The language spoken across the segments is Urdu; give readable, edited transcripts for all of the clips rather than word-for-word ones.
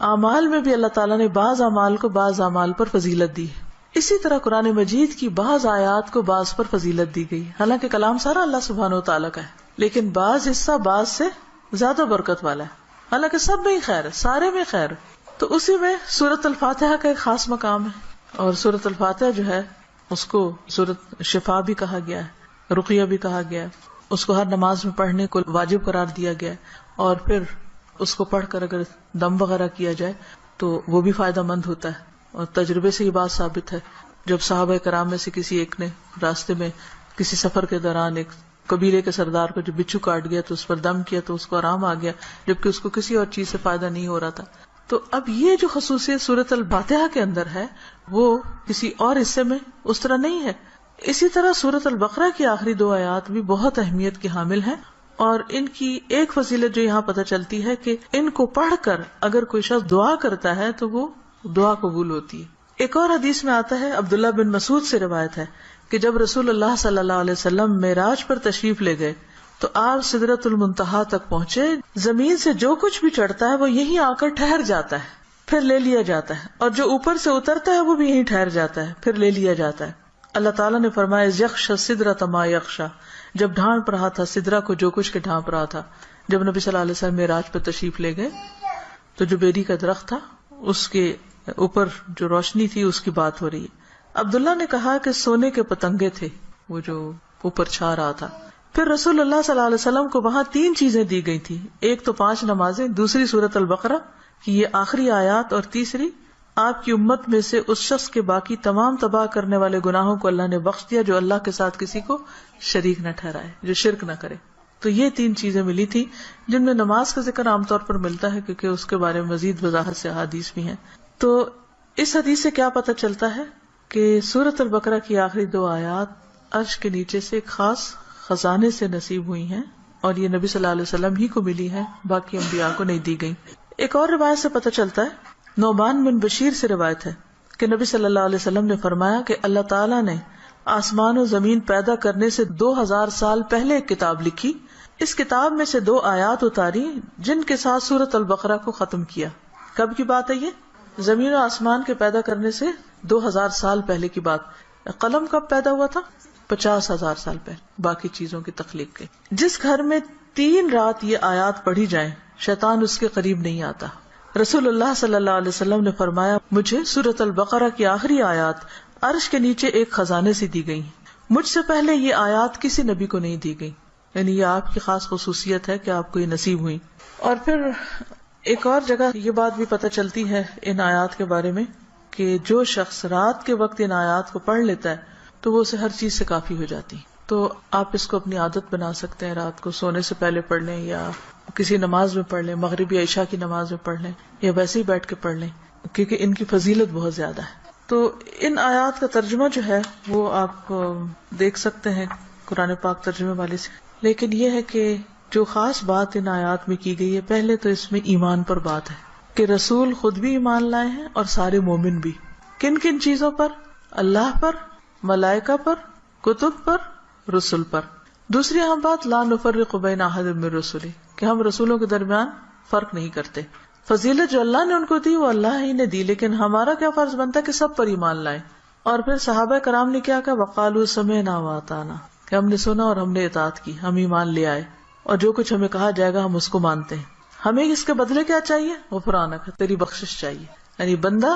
اعمال میں بھی اللہ تعالیٰ نے بعض اعمال کو بعض اعمال پر فضیلت دی ہے. اسی طرح قرآن مجید کی بعض آیات کو بعض پر فضیلت دی گئی. حالانکہ کلام سارا اللہ سبحانہ و تعالیٰ کا ہے، لیکن بعض حصہ بعض سے زیادہ برکت والا ہے. حالانکہ سب میں ہی خیر ہے، سارے میں خیر ہے. تو اسی میں سورۃ الفاتحہ کا ایک خاص مقام ہے. اور سورۃ الفاتحہ جو ہے اس کو سورۃ شفا بھی کہا گیا ہے، رقیہ بھی کہا گیا ہے. اس کو ہر نماز میں پڑھنے کو واجب قرار دیا گیا ہے. اور پھر اس کو پڑھ کر اگر دم وغیرہ کیا جائے تو وہ بھی فائدہ مند ہوتا ہے. اور تجربے سے یہ بات ثابت ہے. جب صحابہ کرام میں سے کسی ایک نے راستے میں کسی سفر کے دوران ایک قبیلے کے سردار کو جو بچھو کاٹ گیا تو اس پر دم کیا تو اس کو آرام آ گیا، جبکہ اس کو کسی اور چیز سے فائدہ نہیں ہو رہا تھا. تو اب یہ جو خصوصیت سورۃ الفاتحہ کے اندر ہے وہ کسی اور حصے میں اس طرح نہیں ہے. اسی طرح سورۃ البقرہ کی آخری 2 آیات بھی بہت اہمیت کی حامل ہیں. اور ان کی ایک فضیلت جو یہاں پتہ چلتی ہے کہ ان کو پڑھ کر اگر کوئی شخص دعا کرتا ہے تو وہ دعا قبول ہوتی ہے. ایک اور حدیث میں آتا ہے، عبداللہ بن مسعود سے روایت ہے کہ جب رسول اللہ صلی اللہ علیہ وسلم معراج پر تشریف لے گئے تو آپ سدرۃ المنتہا تک پہنچے. زمین سے جو کچھ بھی چڑھتا ہے وہ یہیں آ کر ٹھہر جاتا ہے، پھر لے لیا جاتا ہے، اور جو اوپر سے اترتا ہے وہ بھی یہیں ٹھہر جاتا ہے، پھر لے لیا جاتا ہے. اللہ تعالیٰ نے فرمایا یخشی السدرۃ ما یخشی، جب ڈھانپ رہا تھا سدرہ کو جو کچھ کے ڈھانپ رہا تھا. جب نبی صلی اللہ علیہ وسلم معراج پر تشریف لے گئے تو جو بیری کا درخت تھا اس کے اوپر جو روشنی تھی اس کی بات ہو رہی ہے. عبداللہ نے کہا کہ سونے کے پتنگے تھے وہ جو اوپر چھا رہا تھا. پھر رسول اللہ صلی اللہ علیہ وسلم کو وہاں 3 چیزیں دی گئی تھی. ایک تو 5 نمازیں، دوسری سورۃ البقرہ کی یہ آخری آیات، اور تیسری آپ کی امت میں سے اس شخص کے باقی تمام تباہ کرنے والے گناہوں کو اللہ نے بخش دیا جو اللہ کے ساتھ کسی کو شریک نہ ٹھہرائے، جو شرک نہ کرے. تو یہ 3 چیزیں ملی تھی جن میں نماز کا ذکر عام طور پر ملتا ہے کیونکہ اس کے بارے میں مزید وضاحت سے احادیث بھی ہیں. تو اس حدیث سے کیا پتہ چلتا ہے کہ سورۃ البقرہ کی آخری 2 آیات عرش کے نیچے سے ایک خاص خزانے سے نصیب ہوئی ہیں اور یہ نبی صلی اللہ علیہ وسلم ہی کو ملی ہے، باقی انبیاء کو نہیں دی گئی. ایک اور روایت سے پتہ چلتا ہے، نعمان بن بشیر سے روایت ہے کہ نبی صلی اللہ علیہ وسلم نے فرمایا کہ اللہ تعالیٰ نے آسمان و زمین پیدا کرنے سے 2000 سال پہلے ایک کتاب لکھی. اس کتاب میں سے 2 آیات اتاری جن کے ساتھ سورۃ البقرہ کو ختم کیا. کب کی بات ہے یہ؟ زمین و آسمان کے پیدا کرنے سے 2000 سال پہلے کی بات. قلم کب پیدا ہوا تھا؟ 50,000 سال پہلے، باقی چیزوں کی تخلیق کے. جس گھر میں 3 رات یہ آیات پڑھی جائیں شیطان اس کے قریب نہیں آتا. رسول اللہ صلی اللہ علیہ وسلم نے فرمایا مجھے سورۃ البقرہ کی آخری آیات عرش کے نیچے ایک خزانے سے دی گئی، مجھ سے پہلے یہ آیات کسی نبی کو نہیں دی گئی. یعنی یہ آپ کی خاص خصوصیت ہے کہ آپ کو یہ نصیب ہوئی. اور پھر ایک اور جگہ یہ بات بھی پتہ چلتی ہے ان آیات کے بارے میں کہ جو شخص رات کے وقت ان آیات کو پڑھ لیتا ہے تو وہ اسے ہر چیز سے کافی ہو جاتی. تو آپ اس کو اپنی عادت بنا سکتے ہیں، رات کو سونے سے پہلے پڑھ لیں یا کسی نماز میں پڑھ لیں، مغرب یا عشاء کی نماز میں پڑھ لیں یا ویسے ہی بیٹھ کے پڑھ لیں، کیونکہ ان کی فضیلت بہت زیادہ ہے. تو ان آیات کا ترجمہ جو ہے وہ آپ دیکھ سکتے ہیں قرآن پاک ترجمے والے سے. لیکن یہ ہے کہ جو خاص بات ان آیات میں کی گئی ہے، پہلے تو اس میں ایمان پر بات ہے کہ رسول خود بھی ایمان لائے ہیں اور سارے مومن بھی. کن کن چیزوں پر؟ اللہ پر، ملائکہ پر، کتب پر، رسل پر. دوسری اہم بات لا نفرق بین احد من رسلہ، کہ ہم رسولوں کے درمیان فرق نہیں کرتے. فضیلت جو اللہ نے ان کو دی وہ اللہ ہی نے دی، لیکن ہمارا کیا فرض بنتا ہے کہ سب پر ایمان لائیں. اور پھر صحابہ کرام نے کیا کہا، وقالوا سمعنا واطعنا، کہ ہم نے سنا اور ہم نے اطاعت کی، ہم ایمان لے آئے اور جو کچھ ہمیں کہا جائے گا ہم اس کو مانتے ہیں. ہمیں اس کے بدلے کیا چاہیے؟ غفرانک، تیری بخشش چاہیے. یعنی بندہ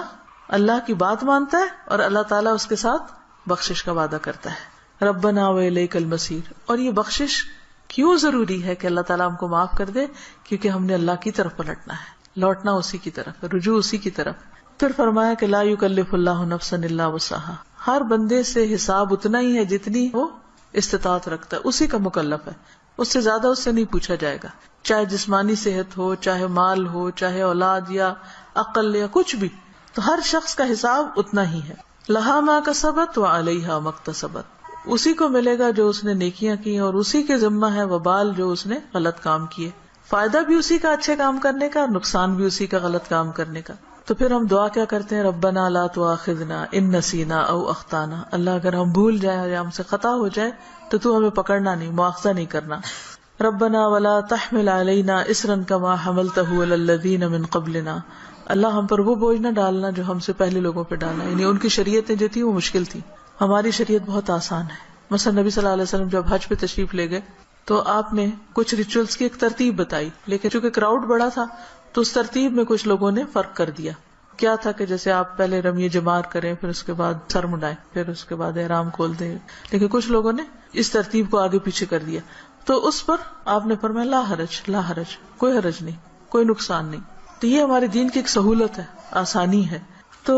اللہ کی بات مانتا ہے اور اللہ تعالیٰ اس کے ساتھ بخشش کا وعدہ کرتا ہے. ربنا وإلیک المصیر. اور یہ بخشش کیوں ضروری ہے کہ اللہ تعالیٰ ہم کو معاف کر دے؟ کیونکہ ہم نے اللہ کی طرف پلٹنا ہے، لوٹنا اسی کی طرف، رجوع اسی کی طرف. پھر فرمایا کہ لا یکلف اللہ نفسا الا وسعہا، ہر بندے سے حساب اتنا ہی ہے جتنی وہ استطاعت رکھتا ہے، اسی کا مکلف ہے. اس سے زیادہ اس سے نہیں پوچھا جائے گا، چاہے جسمانی صحت ہو، چاہے مال ہو، چاہے اولاد یا عقل یا کچھ بھی. تو ہر شخص کا حساب اتنا ہی ہے. لہا ما کسبت وعلیہا ما اکتسبت، اسی کو ملے گا جو اس نے نیکیاں کی اور اسی کے ذمہ ہے وبال جو اس نے غلط کام کیے. فائدہ بھی اسی کا اچھے کام کرنے کا اور نقصان بھی اسی کا غلط کام کرنے کا. تو پھر ہم دعا کیا کرتے ہیں، ربنا لا تؤاخذنا ان نسینا او اخطانا، اللہ اگر ہم بھول جائیں یا ہم سے خطا ہو جائے تو تو ہمیں پکڑنا نہیں، مؤاخذہ نہیں کرنا. ربنا ولا تحمل علینا اصرا کما حملته علی الذین من قبلنا، اللہ ہم پر وہ بوجھ نہ ڈالنا جو ہم سے پہلے لوگوں پہ ڈالا، یعنی ان کی شریعتیں جو تھی وہ مشکل تھی، ہماری شریعت بہت آسان ہے. مثلا نبی صلی اللہ علیہ وسلم جب حج پہ تشریف لے گئے تو آپ نے کچھ ریچولز کی ایک ترتیب بتائی، لیکن چونکہ کراؤڈ بڑا تھا تو اس ترتیب میں کچھ لوگوں نے فرق کر دیا. کیا تھا کہ جیسے آپ پہلے رمی جمار کریں، پھر اس کے بعد سر مڈائیں، پھر اس کے بعد احرام کھول دیں، لیکن کچھ لوگوں نے اس ترتیب کو آگے پیچھے کر دیا. تو اس پر آپ نے فرمایا لا حرج، لا حرج، کوئی حرج نہیں، کوئی نقصان نہیں. تو یہ ہمارے دین کی ایک سہولت ہے، آسانی ہے. تو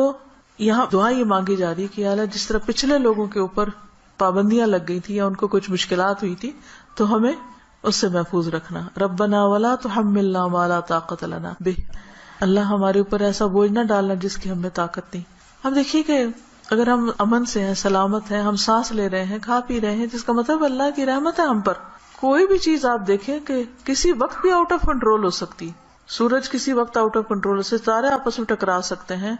یہاں دعا یہ مانگی جا رہی ہے کہ یا اللہ جس طرح پچھلے لوگوں کے اوپر پابندیاں لگ گئی تھی یا ان کو کچھ مشکلات ہوئی تھی تو ہمیں اس سے محفوظ رکھنا. ربنا ولا تحملنا ما لا طاقت لنا بہ، اللہ ہمارے اوپر ایسا بوجھ نہ ڈالنا جس کی ہمیں طاقت نہیں. ہم دیکھیے کہ اگر ہم امن سے ہیں، سلامت ہیں، ہم سانس لے رہے ہیں، کھا پی رہے ہیں، جس کا مطلب اللہ کی رحمت ہے ہم پر. کوئی بھی چیز آپ دیکھیں کہ کسی وقت بھی آؤٹ آف کنٹرول ہو سکتی، سورج کسی وقت آؤٹ آف کنٹرول، ستارے آپس میں ٹکرا سکتے ہیں،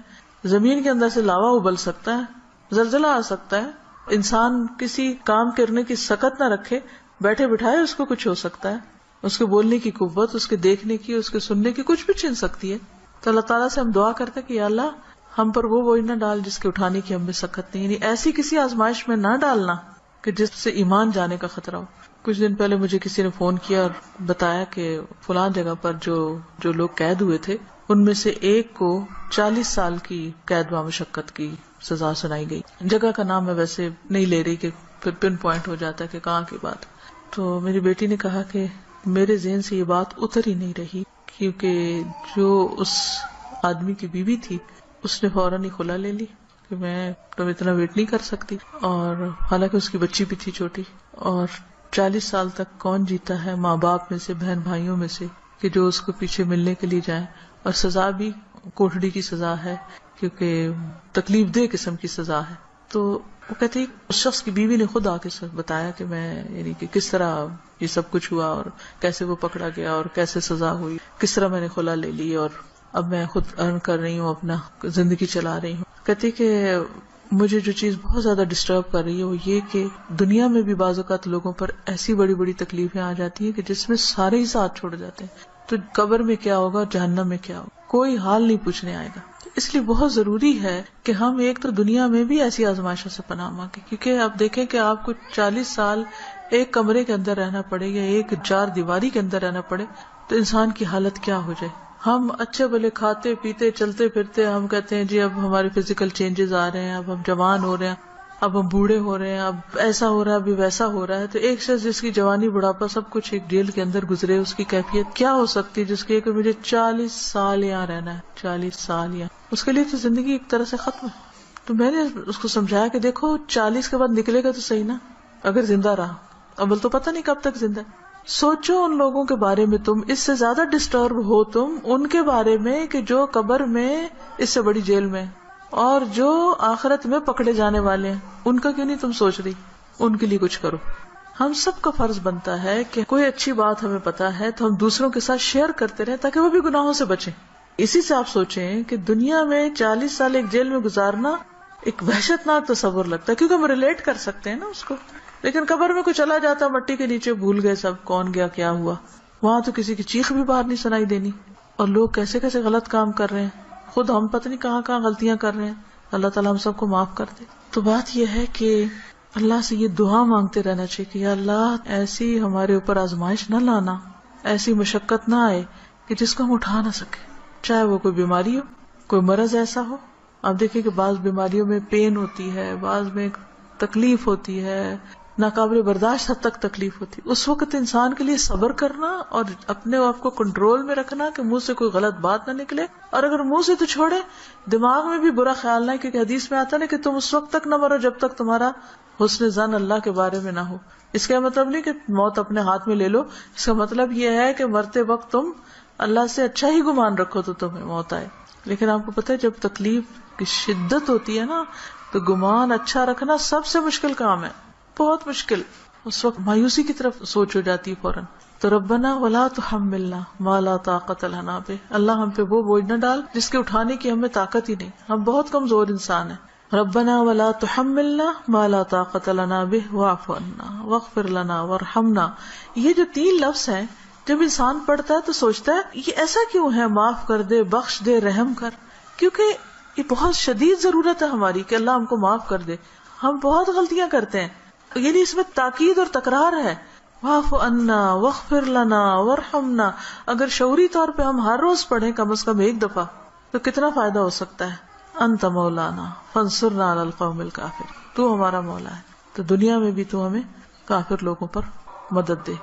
زمین کے اندر سے لاوا ابل سکتا ہے، زلزلہ آ سکتا ہے، انسان کسی کام کرنے کی سکت نہ رکھے، بیٹھے بٹھائے اس کو کچھ ہو سکتا ہے، اس کے بولنے کی قوت، اس کے دیکھنے کی، اس کے سننے کی کچھ بھی چھن سکتی ہے. تو اللہ تعالیٰ سے ہم دعا کرتے کہ یا اللہ ہم پر وہ بوجھ نہ ڈال جس کے اٹھانے کی ہمیں سکت نہیں، یعنی ایسی کسی آزمائش میں نہ ڈالنا کہ جس سے ایمان جانے کا خطرہ ہو. کچھ دن پہلے مجھے کسی نے فون کیا اور بتایا کہ فلاں جگہ پر جو لوگ قید ہوئے تھے ان میں سے ایک کو 40 سال کی قید و مشقت کی سزا سنائی گئی. جگہ کا نام میں ویسے نہیں لے رہی کہ پھر پن پوائنٹ ہو جاتا ہے کہ کہاں کی بات. تو میری بیٹی نے کہا کہ میرے ذہن سے یہ بات اتر ہی نہیں رہی، کیونکہ جو اس آدمی کی بیوی تھی اس نے فوراً ہی کھلا لے لی کہ میں تو اتنا ویٹ نہیں کر سکتی، اور حالانکہ اس کی بچی بھی تھی چھوٹی. اور 40 سال تک کون جیتا ہے ماں باپ میں سے، بہن بھائیوں میں سے، کہ جو اس کو پیچھے ملنے کے لیے جائیں، اور سزا بھی کوٹڑی کی سزا ہے کیونکہ تکلیف دہ قسم کی سزا ہے. تو وہ کہتے ہیں اس شخص کی بیوی نے خود آ کے بتایا کہ میں یعنی کہ کس طرح یہ سب کچھ ہوا اور کیسے وہ پکڑا گیا اور کیسے سزا ہوئی، کس طرح میں نے خلا لے لی اور اب میں خود ارن کر رہی ہوں، اپنا زندگی چلا رہی ہوں. کہتی کہ مجھے جو چیز بہت زیادہ ڈسٹرب کر رہی ہے وہ یہ کہ دنیا میں بھی بعض اوقات لوگوں پر ایسی بڑی بڑی تکلیفیں آ جاتی ہیں کہ جس میں سارے ہی ساتھ چھوڑ جاتے ہیں، تو قبر میں کیا ہوگا، جہنم میں کیا ہوگا، کوئی حال نہیں پوچھنے آئے گا. اس لیے بہت ضروری ہے کہ ہم ایک تو دنیا میں بھی ایسی آزمائشوں سے پناہ مانگیں، کیونکہ آپ دیکھیں کہ آپ کو 40 سال ایک کمرے کے اندر رہنا پڑے یا ایک 4 دیواری کے اندر رہنا پڑے تو انسان کی حالت کیا ہو جائے. ہم اچھے بھلے کھاتے پیتے چلتے پھرتے، ہم کہتے ہیں جی اب ہمارے فزیکل چینجز آ رہے ہیں، اب ہم جوان ہو رہے ہیں، اب ہم بوڑھے ہو رہے ہیں، اب ایسا ہو رہا ہے، ابھی ویسا ہو رہا ہے. تو ایک شخص جس کی جوانی بڑھاپا سب کچھ ایک جیل کے اندر گزرے، اس کی کیفیت کیا ہو سکتی ہے جس کی کہ مجھے 40 سال یہاں رہنا ہے، 40 سال یہاں. اس کے لیے تو زندگی ایک طرح سے ختم ہے. تو میں نے اس کو سمجھایا کہ دیکھو 40 کے بعد نکلے گا تو صحیح نا، اگر زندہ رہا، اول تو پتہ نہیں کب تک زندہ. سوچو ان لوگوں کے بارے میں، تم اس سے زیادہ ڈسٹرب ہو تم ان کے بارے میں کہ جو قبر میں اس سے بڑی جیل میں، اور جو آخرت میں پکڑے جانے والے ہیں، ان کا کیوں نہیں تم سوچ رہی؟ ان کے لیے کچھ کرو. ہم سب کا فرض بنتا ہے کہ کوئی اچھی بات ہمیں پتا ہے تو ہم دوسروں کے ساتھ شیئر کرتے رہیں تاکہ وہ بھی گناہوں سے بچیں. اسی سے آپ سوچیں کہ دنیا میں 40 سال ایک جیل میں گزارنا ایک وحشت ناک تصور لگتا ہے، کیونکہ ہم ریلیٹ کر سکتے ہیں نا اس کو. لیکن قبر میں کوئی چلا جاتا مٹی کے نیچے، بھول گئے سب کون گیا کیا ہوا، وہاں تو کسی کی چیخ بھی باہر نہیں سنائی دینی. اور لوگ کیسے کیسے غلط کام کر رہے ہیں، خود ہم پتہ نہیں کہاں کہاں غلطیاں کر رہے ہیں. اللہ تعالیٰ ہم سب کو معاف کر دے. تو بات یہ ہے کہ اللہ سے یہ دعا مانگتے رہنا چاہیے کہ یا اللہ ایسی ہمارے اوپر آزمائش نہ لانا، ایسی مشقت نہ آئے کہ جس کو ہم اٹھا نہ سکے، چاہے وہ کوئی بیماری ہو، کوئی مرض ایسا ہو. آپ دیکھیں کہ بعض بیماریوں میں پین ہوتی ہے، بعض میں تکلیف ہوتی ہے، ناقابل برداشت حد تک تکلیف ہوتی. اس وقت انسان کے لیے صبر کرنا اور اپنے آپ کو کنٹرول میں رکھنا کہ منہ سے کوئی غلط بات نہ نکلے، اور اگر منہ سے تو چھوڑے دماغ میں بھی برا خیال نہ، کیونکہ حدیث میں آتا نا کہ تم اس وقت تک نہ مرو جب تک تمہارا حسن ظن اللہ کے بارے میں نہ ہو. اس کا مطلب نہیں کہ موت اپنے ہاتھ میں لے لو، اس کا مطلب یہ ہے کہ مرتے وقت تم اللہ سے اچھا ہی گمان رکھو تو تمہیں موت آئے. لیکن آپ کو پتہ ہے جب تکلیف کی شدت ہوتی ہے نا تو گمان اچھا رکھنا سب سے مشکل کام ہے، بہت مشکل. اس وقت مایوسی کی طرف سوچ ہو جاتی ہے فوراً. تو ربنا ولا تحملنا ما لا طاقت لنا بہ، اللہ ہم پہ وہ بوجھ نہ ڈال جس کے اٹھانے کی ہمیں طاقت ہی نہیں. ہم بہت کمزور انسان ہیں، ربنا ولا تحملنا ما لا طاقت لنا به واعف عنا واغفر لنا وارحمنا. یہ جو 3 لفظ ہیں جب انسان پڑھتا ہے تو سوچتا ہے یہ ایسا کیوں ہے، معاف کر دے، بخش دے، رحم کر. کیونکہ یہ بہت شدید ضرورت ہے ہماری کہ اللہ ہم کو معاف کر دے. ہم بہت غلطیاں کرتے ہیں، یعنی اس میں تاکید اور تکرار ہے. واعف عنا واغفر لنا وارحمنا. اگر شعوری طور پہ ہم ہر روز پڑھیں کم از کم 1 دفعہ تو کتنا فائدہ ہو سکتا ہے. انت مولانا فانصرنا علی القوم الکافر. تو ہمارا مولا ہے تو دنیا میں بھی تو ہمیں کافر لوگوں پر مدد دے.